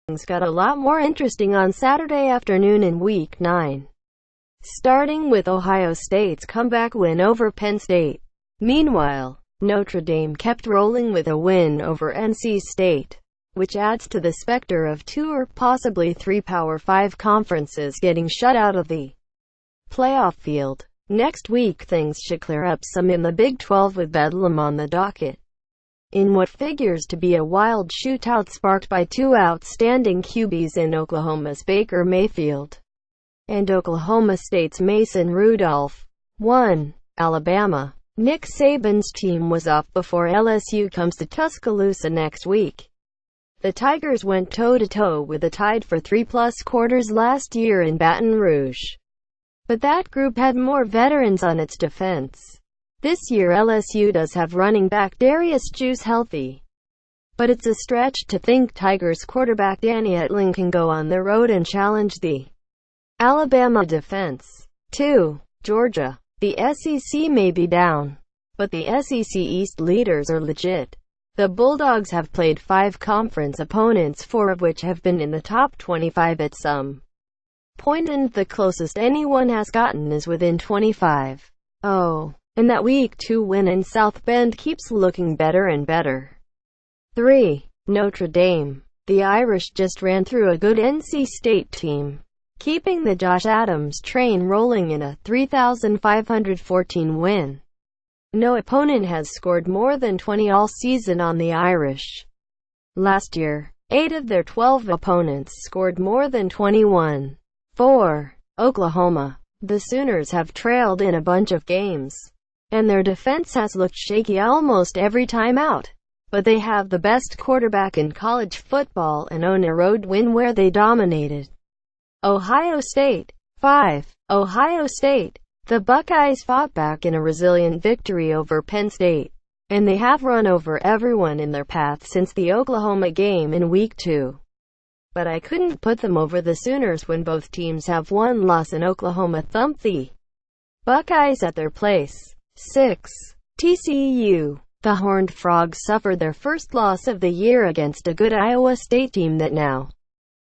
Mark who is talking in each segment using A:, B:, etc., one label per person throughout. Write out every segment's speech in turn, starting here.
A: Things got a lot more interesting on Saturday afternoon in Week 9. Starting with Ohio State's comeback win over Penn State. Meanwhile, Notre Dame kept rolling with a win over NC State, which adds to the specter of 2 or possibly 3 Power 5 conferences getting shut out of the playoff field. Next week things should clear up some in the Big 12 with Bedlam on the docket, in what figures to be a wild shootout sparked by 2 outstanding QBs in Oklahoma's Baker Mayfield and Oklahoma State's Mason Rudolph. 1. Alabama. Nick Saban's team was off before LSU comes to Tuscaloosa next week. The Tigers went toe-to-toe with the Tide for 3+ quarters last year in Baton Rouge, but that group had more veterans on its defense. This year LSU does have running back Darius Juice healthy, but it's a stretch to think Tigers quarterback Danny Etling can go on the road and challenge the Alabama defense. 2. Georgia. The SEC may be down, but the SEC East leaders are legit. The Bulldogs have played 5 conference opponents, 4 of which have been in the top 25 at some point, and the closest anyone has gotten is within 25. And that Week 2 win in South Bend keeps looking better and better. 3. Notre Dame. The Irish just ran through a good NC State team, keeping the Josh Adams train rolling in a 3,514 win. No opponent has scored more than 20 all season on the Irish. Last year, 8 of their 12 opponents scored more than 21. 4. Oklahoma. The Sooners have trailed in a bunch of games, and their defense has looked shaky almost every time out, but they have the best quarterback in college football and own a road win where they dominated Ohio State. 5. Ohio State. The Buckeyes fought back in a resilient victory over Penn State, and they have run over everyone in their path since the Oklahoma game in Week 2. But I couldn't put them over the Sooners when both teams have one loss and Oklahoma thumped the Buckeyes at their place. 6. TCU. The Horned Frogs suffered their first loss of the year against a good Iowa State team that now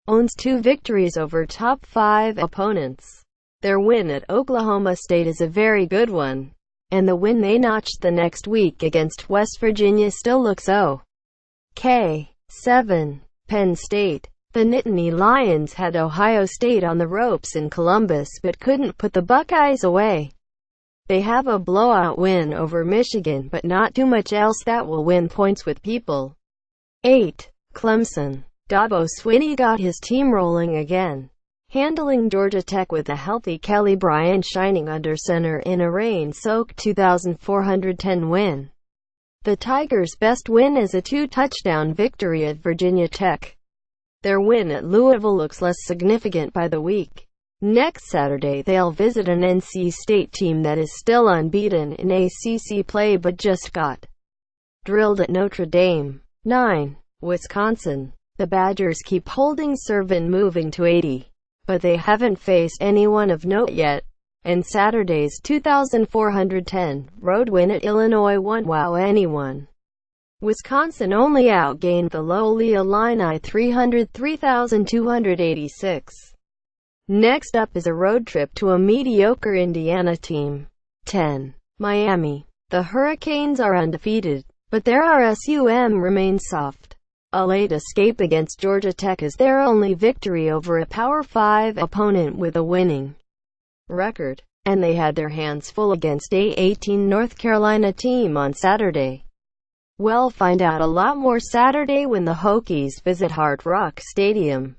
A: owns 2 victories over top 5 opponents. Their win at Oklahoma State is a very good one, and the win they notched the next week against West Virginia still looks okay. 7. Penn State. The Nittany Lions had Ohio State on the ropes in Columbus but couldn't put the Buckeyes away. They have a blowout win over Michigan, but not too much else that will win points with people. 8. Clemson. Dabo Swinney got his team rolling again, handling Georgia Tech with a healthy Kelly Bryant shining under center in a rain-soaked 2,410 win. The Tigers' best win is a 2-touchdown victory at Virginia Tech. Their win at Louisville looks less significant by the week. Next Saturday they'll visit an NC State team that is still unbeaten in ACC play but just got drilled at Notre Dame. 9. Wisconsin. The Badgers keep holding serve and moving to 80, but they haven't faced anyone of note yet, and Saturday's 2,410 road win at Illinois won't wow anyone. Wisconsin only outgained the lowly Illini 303,286. Next up is a road trip to a mediocre Indiana team. 10. Miami. The Hurricanes are undefeated, but their RSUM remains soft. A late escape against Georgia Tech is their only victory over a Power 5 opponent with a winning record, and they had their hands full against a 18 North Carolina team on Saturday. We'll find out a lot more Saturday when the Hokies visit Hard Rock Stadium.